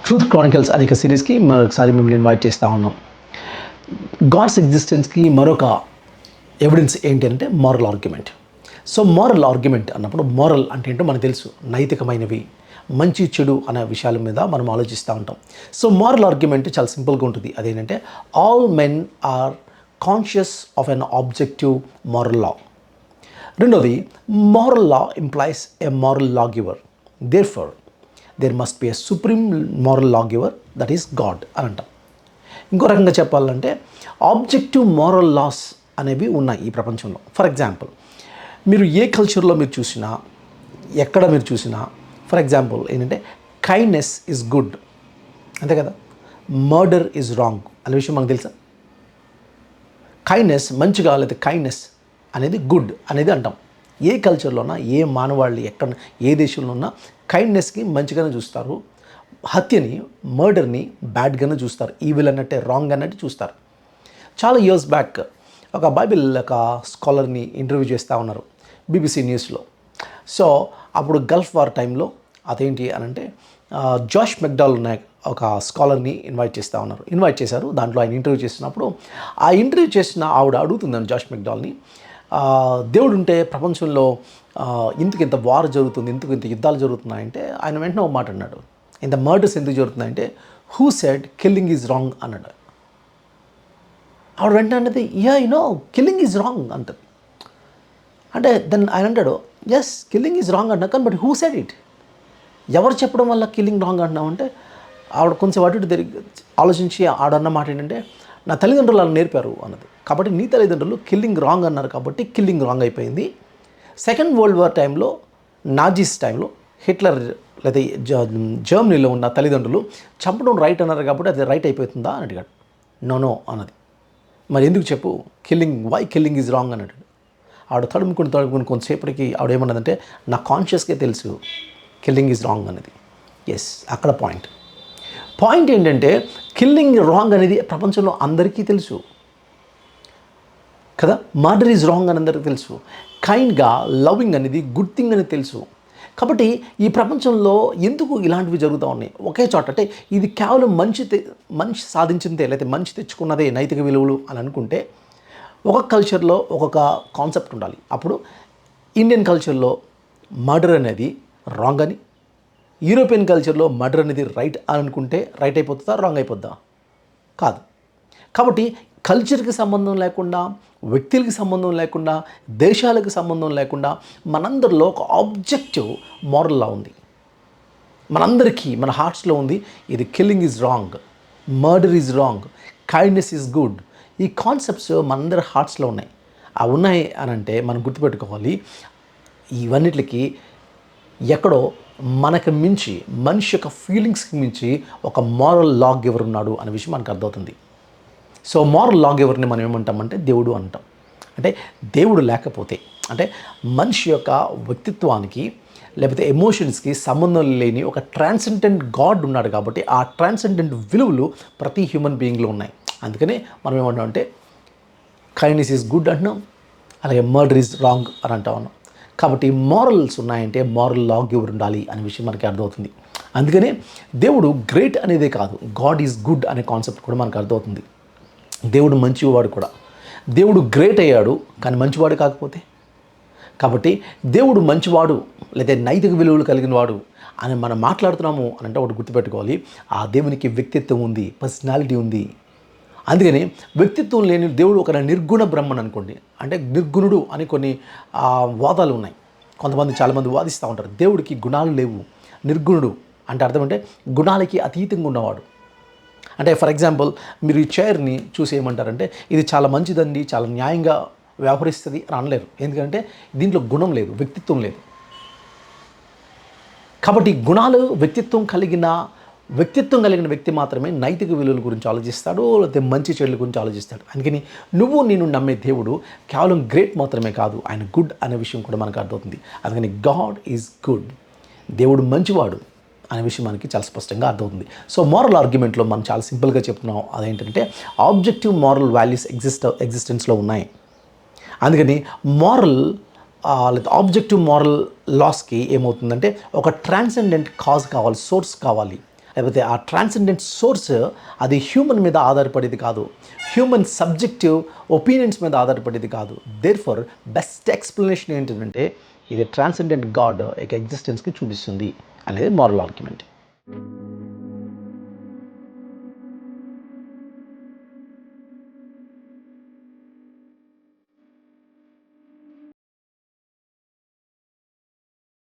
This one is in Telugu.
ట్రూత్ క్రానికల్స్ అనే సిరీస్కి మరొకసారి మిమ్మల్ని ఇన్వైట్ చేస్తూ ఉన్నాం. గాడ్స్ ఎగ్జిస్టెన్స్కి మరొక ఎవిడెన్స్ ఏంటి అంటే moral argument. So moral argument అన్నప్పుడు మారల్ అంటే ఏంటో మనకు తెలుసు, నైతికమైనవి, మంచి చెడు అనే విషయాల మీద మనం ఆలోచిస్తూ ఉంటాం. సో మారల్ ఆర్గ్యుమెంట్ చాలా సింపుల్గా ఉంటుంది. అదేంటంటే all men are conscious of an objective moral law. రెండోది, moral law implies a moral law giver, therefore there must be a supreme moral law giver, that is God అని అంటాం. ఇంకో రకంగా చెప్పాలంటే ఆబ్జెక్టివ్ మారల్ లాస్ అనేవి ఉన్నాయి ఈ ప్రపంచంలో. ఫర్ ఎగ్జాంపుల్, మీరు ఏ కల్చర్లో మీరు చూసినా, ఎక్కడ మీరు చూసినా, ఫర్ ఎగ్జాంపుల్ ఏంటంటే కైండ్నెస్ ఈజ్ గుడ్, అంతే కదా. మర్డర్ ఈజ్ రాంగ్ అనే విషయం మనకు తెలుసా. కైండ్నెస్ మంచిగా, లేదా కైండ్నెస్ అనేది గుడ్ అనేది అంటాం. ఏ కల్చర్లో ఉన్నా, ఏ మానవాళ్ళు ఎక్కడ, ఏ దేశంలో ఉన్నా కైండ్నెస్కి మంచిగానే చూస్తారు, హత్యని, మర్డర్ని బ్యాడ్గానే చూస్తారు, ఈవిల్ అన్నట్టే, రాంగ్ అన్నట్టు చూస్తారు. చాలా ఇయర్స్ బ్యాక్ ఒక బైబిల్ ఒక స్కాలర్ని ఇంటర్వ్యూ చేస్తూ ఉన్నారు BBC న్యూస్లో. సో అప్పుడు గల్ఫ్ వార్ టైంలో అదేంటి అని అంటే జాష్ మెక్డాల్ ఉన్న ఒక స్కాలర్ని ఇన్వైట్ చేశారు. దాంట్లో ఆయన ఇంటర్వ్యూ చేసినప్పుడు ఆ ఇంటర్వ్యూ చేసిన ఆవిడ అడుగుతుందని జాష్ మెక్డాల్ని, దేవుడు ఉంటే ప్రపంచంలో ఇంత వార్ జరుగుతుంది, ఇంత యుద్ధాలు జరుగుతున్నాయంటే ఆయన వెంటనే ఒక మాట అన్నాడు, ఇంత మర్డర్స్ ఎందుకు జరుగుతున్నాయంటే who said killing is wrong అన్నాడు. ఆవిడ వెంటనే అన్నది, కిల్లింగ్ ఈజ్ రాంగ్ అంటది. అంటే దెన్ ఆయన అంటాడు, ఎస్ కిల్లింగ్ ఈజ్ రాంగ్ అన్నా, కానీ బట్ హూ సెడ్ ఇట్, ఎవరు చెప్పడం వల్ల కిల్లింగ్ రాంగ్ అంటున్నామంటే ఆవిడ కొంచెం అటు తిరిగి ఆలోచించి ఆడన్న మాట ఏంటంటే, నా తల్లిదండ్రులు అలా నేర్పారు అన్నది. కాబట్టి నీ తల్లిదండ్రులు కిల్లింగ్ రాంగ్ అన్నారు కాబట్టి కిల్లింగ్ రాంగ్ అయిపోయింది. సెకండ్ వరల్డ్ వార్ టైంలో, నాజీస్ టైంలో, హిట్లర్ లేదా జర్మనీలో ఉన్న తల్లిదండ్రులు చంపడం రైట్ అన్నారు కాబట్టి అది రైట్ అయిపోతుందా అని అడిగాడు. నో అన్నది. మరి ఎందుకు చెప్పు, వై కిల్లింగ్ ఈజ్ రాంగ్ అన్నాడు. ఆవిడ తడుముకుని కొంతసేపటికి ఆవిడ ఏమన్నదంటే, నా కాన్షియస్గా తెలుసు కిల్లింగ్ ఈజ్ రాంగ్ అన్నది. ఎస్, అక్కడ పాయింట్ ఏంటంటే కిల్లింగ్ రాంగ్ అనేది ప్రపంచంలో అందరికీ తెలుసు కదా. మర్డర్ ఈజ్ రాంగ్ అని అందరికీ తెలుసు. కైండ్గా లవింగ్ అనేది గుడ్ థింగ్ అని తెలుసు. కాబట్టి ఈ ప్రపంచంలో ఎందుకు ఇలాంటివి జరుగుతూ ఉన్నాయి ఒకే చోట అంటే, ఇది కేవలం మనిషి సాధించిందే, లేకపోతే మనిషి తెచ్చుకున్నదే నైతిక విలువలు అని అనుకుంటే ఒక్కొక్క కల్చర్లో ఒక్కొక్క కాన్సెప్ట్ ఉండాలి. అప్పుడు ఇండియన్ కల్చర్లో మర్డర్ అనేది రాంగ్ అని, యూరోపియన్ కల్చర్లో మర్డర్ అనేది రైట్ అని అనుకుంటే రైట్ అయిపోతుందా, రాంగ్ అయిపోద్దా? కాదు. కాబట్టి కల్చర్కి సంబంధం లేకుండా, వ్యక్తులకి సంబంధం లేకుండా, దేశాలకు సంబంధం లేకుండా మనందరిలో ఒక ఆబ్జెక్టివ్ మారల్ లా ఉంది. మనందరికీ మన హార్ట్స్లో ఉంది, ఇది killing is wrong, murder is wrong, kindness is good. ఈ కాన్సెప్ట్స్ మనందరి హార్ట్స్లో ఉన్నాయి. అవి ఉన్నాయి అని అంటే మనం గుర్తుపెట్టుకోవాలి, ఇవన్నిటికి ఎక్కడో మనకు మించి, మనిషి యొక్క ఫీలింగ్స్కి మించి ఒక మారల్ లా గివర్ ఉన్నాడు అనే విషయం మనకు అర్థమవుతుంది. సో మారల్ లా గివర్ని మనం ఏమంటామంటే దేవుడు అంటాం. అంటే దేవుడు లేకపోతే, అంటే మనిషి యొక్క వ్యక్తిత్వానికి లేకపోతే ఎమోషన్స్కి సంబంధం లేని ఒక ట్రాన్సెండెంట్ గాడ్ ఉన్నాడు. కాబట్టి ఆ ట్రాన్సెండెంట్ విలువలు ప్రతి హ్యూమన్ బీయింగ్లో ఉన్నాయి. అందుకనే మనం ఏమంటాం అంటే కైండ్నెస్ ఈజ్ గుడ్ అంటున్నాం, అలాగే మర్డర్ ఈజ్ రాంగ్ అని అంటా ఉన్నాం. కాబట్టి మారల్స్ ఉన్నాయంటే మారల్ లా గివర్ ఉండాలి అనే విషయం మనకి అర్థమవుతుంది. అందుకనే దేవుడు గ్రేట్ అనేదే కాదు, గాడ్ ఈజ్ గుడ్ అనే కాన్సెప్ట్ కూడా మనకు అర్థమవుతుంది. దేవుడు మంచివాడు కూడా. దేవుడు గ్రేట్ అయ్యాడు కానీ మంచివాడు కాకపోతే, కాబట్టి దేవుడు మంచివాడు లేదా నైతిక విలువలు కలిగిన వాడు అని మనం మాట్లాడుతున్నాము అని అంటే ఒకటి గుర్తుపెట్టుకోవాలి, ఆ దేవునికి వ్యక్తిత్వం ఉంది, పర్సనాలిటీ ఉంది. అందుకని వ్యక్తిత్వం లేని దేవుడు ఒక నిర్గుణ బ్రహ్మన్ అనుకోండి, అంటే నిర్గుణుడు అని కొన్ని వాదాలు ఉన్నాయి. చాలామంది వాదిస్తూ ఉంటారు, దేవుడికి గుణాలు లేవు, నిర్గుణుడు అంటే అర్థం అంటే గుణాలకి అతీతంగా ఉన్నవాడు. అంటే ఫర్ ఎగ్జాంపుల్, మీరు ఈ చైర్ని చూసి ఏమంటారంటే ఇది చాలా మంచిదండి, చాలా న్యాయంగా వ్యవహరిస్తుంది అని అనలేరు. ఎందుకంటే దీంట్లో గుణం లేదు, వ్యక్తిత్వం లేదు. కాబట్టి గుణాలు, వ్యక్తిత్వం కలిగిన వ్యక్తి మాత్రమే నైతిక విలువల గురించి ఆలోచిస్తాడు, లేకపోతే మంచి చెడుల గురించి ఆలోచిస్తాడు. అందుకని నేను నమ్మే దేవుడు కేవలం గ్రేట్ మాత్రమే కాదు, ఆయన గుడ్ అనే విషయం కూడా మనకు అర్థమవుతుంది. అందుకని గాడ్ ఈజ్ గుడ్, దేవుడు మంచివాడు అనే విషయం మనకి చాలా స్పష్టంగా అర్థమవుతుంది. సో మారల్ ఆర్గ్యుమెంట్లో మనం చాలా సింపుల్గా చెప్తున్నాం, అదేంటంటే ఆబ్జెక్టివ్ మారల్ వాల్యూస్ ఎగ్జిస్టెన్స్లో ఉన్నాయి. అందుకని మారల్ లేదా ఆబ్జెక్టివ్ మారల్ లాస్కి ఏమవుతుందంటే ఒక ట్రాన్సెండెంట్ కాజ్ కావాలి, సోర్స్ కావాలి. లేకపోతే ఆ ట్రాన్సెండెంట్ సోర్స్ అది హ్యూమన్ మీద ఆధారపడేది కాదు, హ్యూమన్ సబ్జెక్టివ్ ఒపీనియన్స్ మీద ఆధారపడేది కాదు. దేర్ ఫర్ బెస్ట్ ఎక్స్ప్లెనేషన్ ఏంటంటే ఇది ట్రాన్సెండెంట్ గాడ్ యొక్క ఎగ్జిస్టెన్స్కి చూపిస్తుంది అనేది మోరల్ ఆర్గ్యుమెంట్.